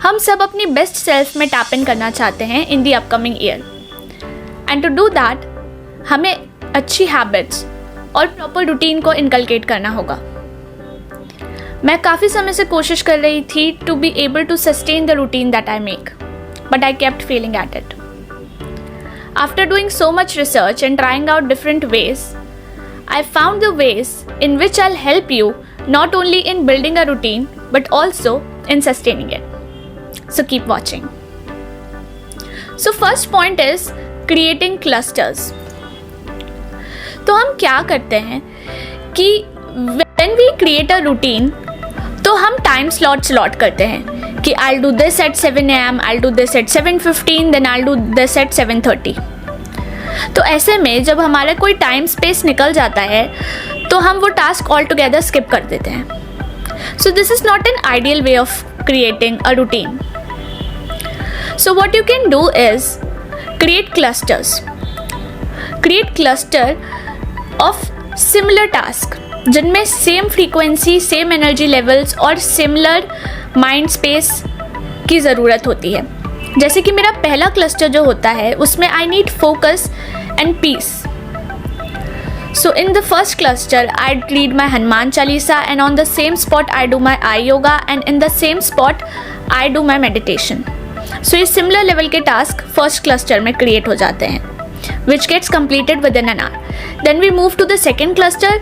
हम सब अपनी बेस्ट सेल्फ में टैप इन करना चाहते हैं in the upcoming year, and to do that हमें अच्छी हैबिट्स और प्रॉपर रूटीन को इनकलकेट करना होगा। मैं काफ़ी समय से कोशिश कर रही थी to be able to sustain the routine that I make, but I kept failing at it. After doing so much research and trying out different ways, I found the ways in which I'll help you not only in building a routine but also in sustaining it. So keep watching. So first point is creating clusters. तो हम क्या करते हैं कि when we create a routine तो हम time slot करते हैं कि I'll do this at 7 AM, I'll do this at 7:15, then I'll do this at 7:30. तो ऐसे में जब हमारा कोई टाइम स्पेस निकल जाता है तो हम वो टास्क ऑल टुगेदर स्किप कर देते हैं। So this is not an ideal way of creating a routine. So what you can do is create clusters. Create cluster of similar task जिनमें same frequency, same energy levels और similar mind space की ज़रूरत होती है। जैसे कि मेरा पहला क्लस्टर जो होता है उसमें I need focus and peace. So in the first cluster I read my Hanuman Chalisa and on the same spot I do my I yoga and in the same spot I do my meditation. So ये similar level के task first cluster में create हो जाते हैं which gets completed within an hour. Then we move to the second cluster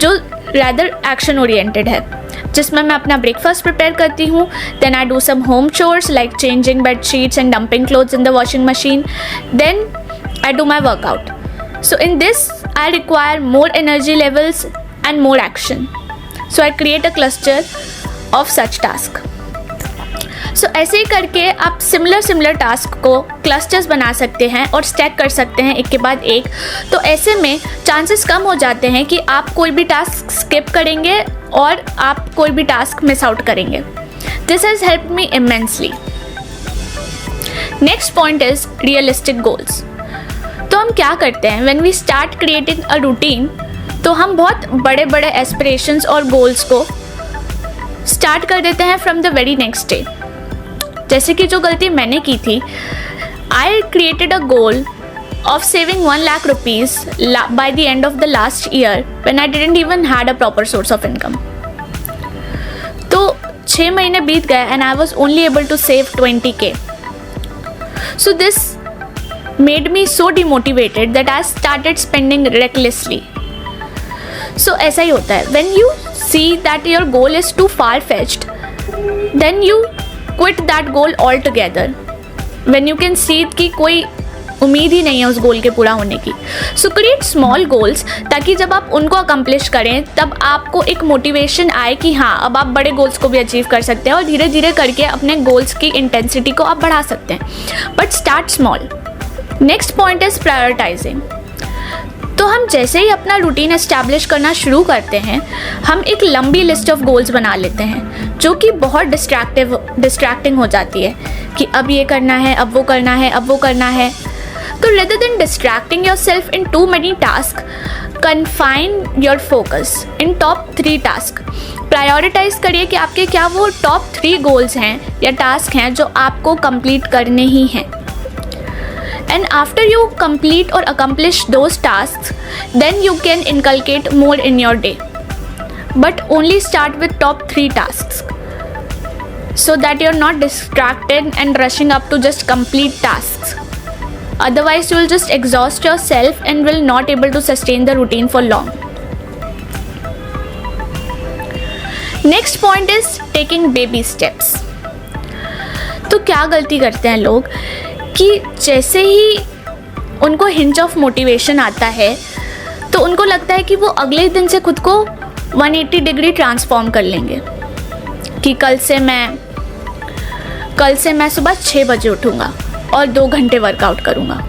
जो rather action oriented है, जिसमें मैं अपना ब्रेकफास्ट प्रिपेयर करती हूँ. Then I do some home chores like changing bed sheets and dumping clothes in the washing machine. Then I do my workout. So in this I require more energy levels and more action. So I create a cluster of such task. सो ऐसे ही करके आप similar task को clusters बना सकते हैं और stack कर सकते हैं एक के बाद एक. तो ऐसे में चांसेस कम हो जाते हैं कि आप कोई भी टास्क स्किप करेंगे और आप कोई भी टास्क मिस आउट करेंगे. This has helped me immensely. Next point is realistic goals. तो हम क्या करते हैं when we start creating a routine, तो हम बहुत बड़े बड़े एस्पिरेशंस और गोल्स को स्टार्ट कर देते हैं from the very next day. जैसे कि जो गलती मैंने की थी, I created a goal of saving 1 lakh rupees by the end of the last year when I didn't even had a proper source of income. तो 6 महीने बीत गए and I was only able to save 20K. So this made me so demotivated that I started spending recklessly. So ऐसा ही होता है, when you see that your goal is too far fetched, then you quit that goal altogether. When you can see कि कोई उम्मीद ही नहीं है उस गोल के पूरा होने की. सो क्रिएट स्मॉल गोल्स ताकि जब आप उनको अकम्प्लिश करें तब आपको एक मोटिवेशन आए कि हाँ अब आप बड़े गोल्स को भी अचीव कर सकते हैं और धीरे धीरे करके अपने गोल्स की इंटेंसिटी को आप बढ़ा सकते हैं. But start small. Next point is prioritising. तो हम जैसे ही अपना रूटीन एस्टैब्लिश करना शुरू करते हैं, हम एक लंबी लिस्ट ऑफ गोल्स बना लेते हैं जो कि बहुत डिस्ट्रैक्टिंग हो जाती है कि अब ये करना है, अब वो करना है, अब वो करना है. तो rather than distracting yourself in too many task, confine your focus in top 3 task. Prioritise करिए कि आपके क्या वो टॉप 3 गोल्स हैं या टास्क हैं जो आपको कंप्लीट करने ही हैं. And after you complete or accomplish those tasks, then you can inculcate more in your day. But only start with top 3 tasks so that you're not distracted and rushing up to just complete tasks. Otherwise, you will just exhaust yourself and will not able to sustain the routine for long. Next point is taking baby steps. तो क्या गलती करते हैं लोग कि जैसे ही उनको hinge of motivation आता है तो उनको लगता है कि वो अगले दिन से खुद को 180 डिग्री ट्रांसफॉर्म कर लेंगे कि कल से मैं सुबह 6 बजे उठूँगा और 2 घंटे वर्कआउट करूँगा.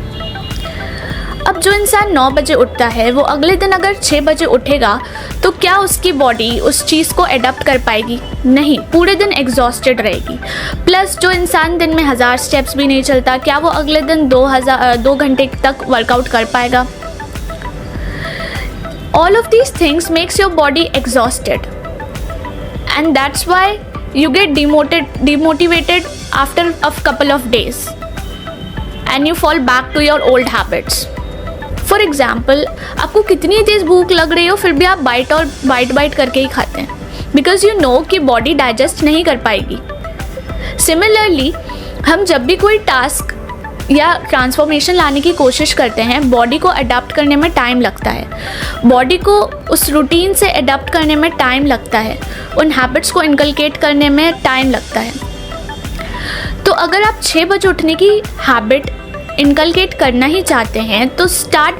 अब जो इंसान 9 बजे उठता है वो अगले दिन अगर 6 बजे उठेगा तो क्या उसकी बॉडी उस चीज़ को एडप्ट कर पाएगी? नहीं, पूरे दिन एग्जॉस्टेड रहेगी. प्लस जो इंसान दिन में 1000 स्टेप्स भी नहीं चलता, क्या वो अगले दिन 2 घंटे तक वर्कआउट कर पाएगा? All of these things makes your body exhausted and that's why you get demotivated after a couple of days and you fall back to your old habits. For example, आपको कितनी तेज़ भूख लग रही हो फिर भी आप बाइट करके ही खाते हैं, बिकॉज यू नो कि बॉडी डाइजेस्ट नहीं कर पाएगी. सिमिलरली हम जब भी कोई टास्क या ट्रांसफॉर्मेशन लाने की कोशिश करते हैं, बॉडी को अडाप्ट करने में टाइम लगता है, बॉडी को उस रूटीन से अडाप्ट करने में टाइम लगता है, उन हैबिट्स को इनकलकेट करने में टाइम लगता है. तो अगर आप 6 बजे उठने की हैबिट इनकलकेट करना ही चाहते हैं तो start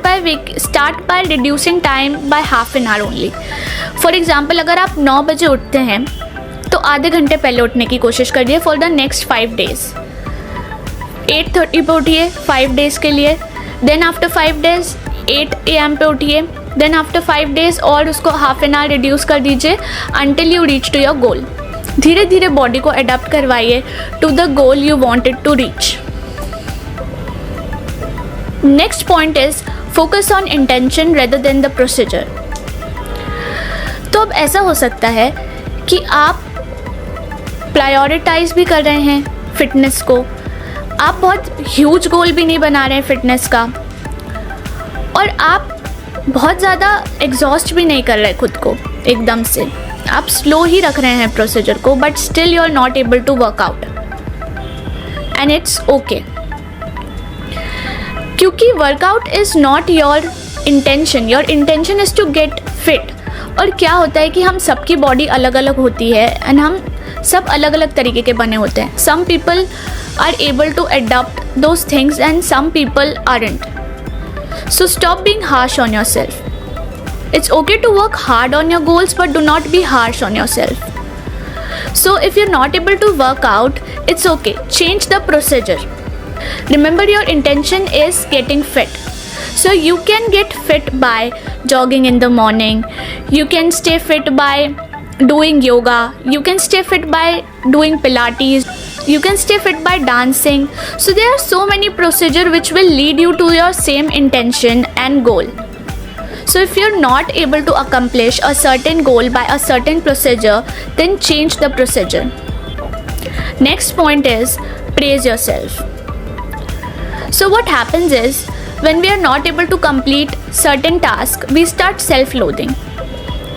by reducing time by half an hour only. For example, अगर आप 9 बजे उठते हैं तो आधे घंटे पहले उठने की कोशिश करिए फॉर द नेक्स्ट 5 डेज़. 8:30 पे उठिए 5 डेज़ के लिए, देन आफ्टर 5 डेज़ 8 AM पे उठिए, देन आफ्टर 5 डेज़ और उसको हाफ एन आवर रिड्यूस कर दीजिए until you reach to your goal. धीरे धीरे बॉडी को अडॉप्ट करवाइए to the goal you wanted to reach. Next point is focus on intention rather than the procedure. तो अब ऐसा हो सकता है कि आप प्रायोरिटाइज भी कर रहे हैं फिटनेस को, आप बहुत ह्यूज गोल भी नहीं बना रहे हैं फिटनेस का, और आप बहुत ज़्यादा एग्जॉस्ट भी नहीं कर रहे खुद को एकदम से, आप स्लो ही रख रहे हैं प्रोसीजर को, but still you are not able to work out and it's okay. क्योंकि workout is not your intention is to get fit. और क्या होता है कि हम सबकी बॉडी अलग अलग होती है एंड हम सब अलग अलग तरीके के बने होते हैं. Some people are able to adopt those things and some people aren't. So stop being harsh on yourself. It's okay to work hard on your goals, but do not be harsh on yourself. So if you're not able to work out, it's okay. Change the procedure. Remember, your intention is getting fit. So you can get fit by jogging in the morning. You can stay fit by doing yoga. You can stay fit by doing Pilates. You can stay fit by dancing. So there are so many procedures which will lead you to your same intention and goal. So if you're not able to accomplish a certain goal by a certain procedure, then change the procedure. Next point is praise yourself. So what happens is, when we are not able to complete certain task, we start self-loathing.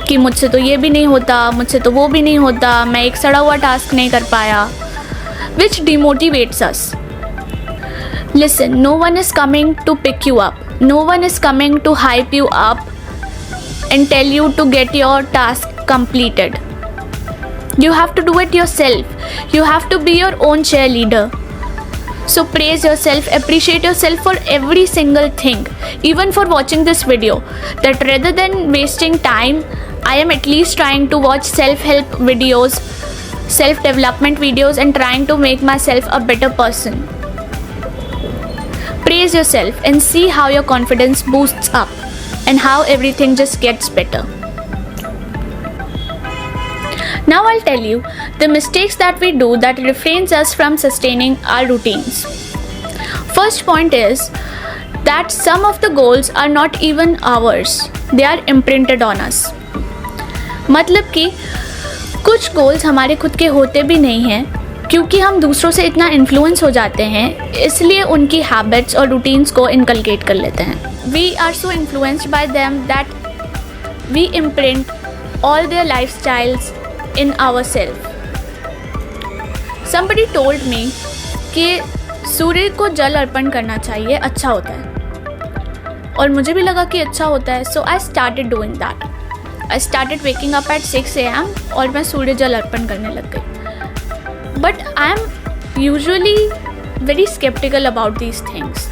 कि मुझसे तो ये भी नहीं होता, मुझसे तो वो भी नहीं होता, मैं एक सड़ा हुआ टास्क नहीं कर पाया, which demotivates us. Listen, no one is coming to pick you up. No one is coming to hype you up and tell you to get your task completed. You have to do it yourself. You have to be your own cheerleader. So praise yourself, appreciate yourself for every single thing, even for watching this video. That rather than wasting time, I am at least trying to watch self-help videos, self-development videos, and trying to make myself a better person. Praise yourself and see how your confidence boosts up and how everything just gets better. Now I'll tell you the mistakes that we do that refrains us from sustaining our routines. First point is that some of the goals are not even ours. They are imprinted on us. मतलब कि कुछ goals हमारे खुद के होते भी नहीं हैं, क्योंकि हम दूसरों से इतना इन्फ्लुएंस हो जाते हैं, इसलिए उनकी हैबिट्स और रूटीन्स को इनकलकेट कर लेते हैं. We are so influenced by them that we imprint all their lifestyles in our self. Somebody told me कि सूर्य को जल अर्पण करना चाहिए, अच्छा होता है, और मुझे भी लगा कि अच्छा होता है. So I started doing that. I started waking up at 6 AM और मैं सूर्य जल अर्पण करने लग गई. But I am usually very skeptical about these things.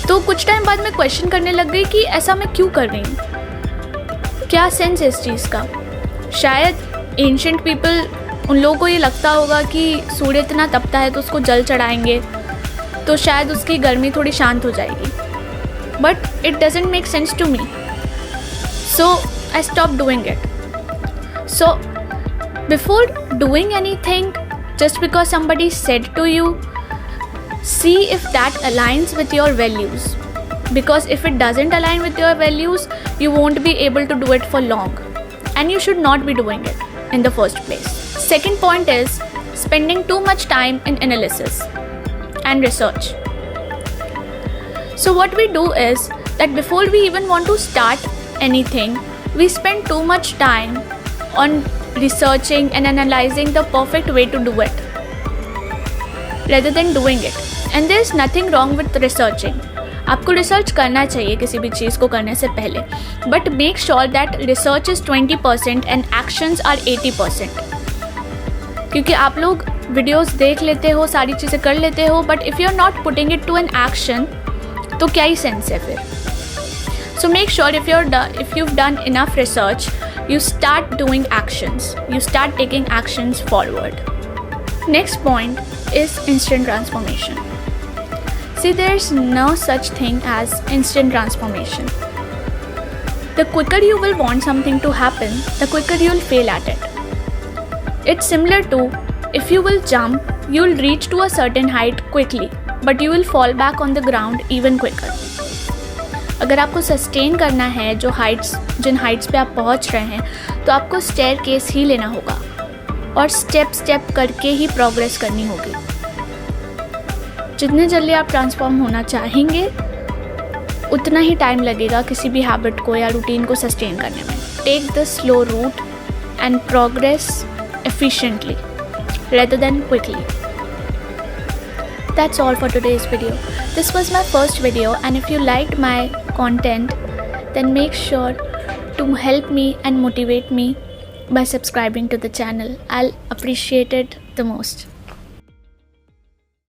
तो कुछ टाइम बाद मैं क्वेश्चन करने लग गई कि ऐसा मैं क्यों कर रही हूँ, क्या सेंस है इस चीज़ का. शायद एंशिएंट पीपल, उन लोगों को ये लगता होगा कि सूर्य इतना तपता है तो उसको जल चढ़ाएंगे तो शायद उसकी गर्मी थोड़ी शांत हो जाएगी. But it doesn't make sense to me, so I stop doing it. So before doing anything, just because somebody said to you, see if that aligns with your values, because if it doesn't align with your values, you won't be able to do it for long, and you should not be doing it in the first place. Second point is spending too much time in analysis and research. So what we do is that before we even want to start anything, we spend too much time on researching and analyzing the perfect way to do it rather than doing it. And there is nothing wrong with researching. आपको research करना चाहिए किसी भी चीज़ को करने से पहले, but make sure that research is 20% and actions are 80%. क्योंकि आप लोग वीडियोस देख लेते हो, सारी चीज़ें कर लेते हो, but if you are not putting it to an action तो क्या ही सेंस है फिर. So make sure if you've done enough research, you start doing actions, you start taking actions forward. Next point is instant transformation. See, there's no such thing as instant transformation. The quicker you will want something to happen, the quicker you'll fail at it. It's similar to if you will jump, you'll reach to a certain height quickly, but you will fall back on the ground even quicker. अगर आपको sustain करना है जिन Heights पे आप पहुंच रहे हैं, तो आपको स्टेयरकेस ही लेना होगा और स्टेप करके ही प्रोग्रेस करनी होगी. जितने जल्दी आप ट्रांसफॉर्म होना चाहेंगे, उतना ही टाइम लगेगा किसी भी हैबिट को या रूटीन को सस्टेन करने में. Take the slow route and progress efficiently rather than quickly. That's all for today's video. This was my first video, and if you liked my content, then make sure to help me and motivate me by subscribing to the channel. I'll appreciate it the most.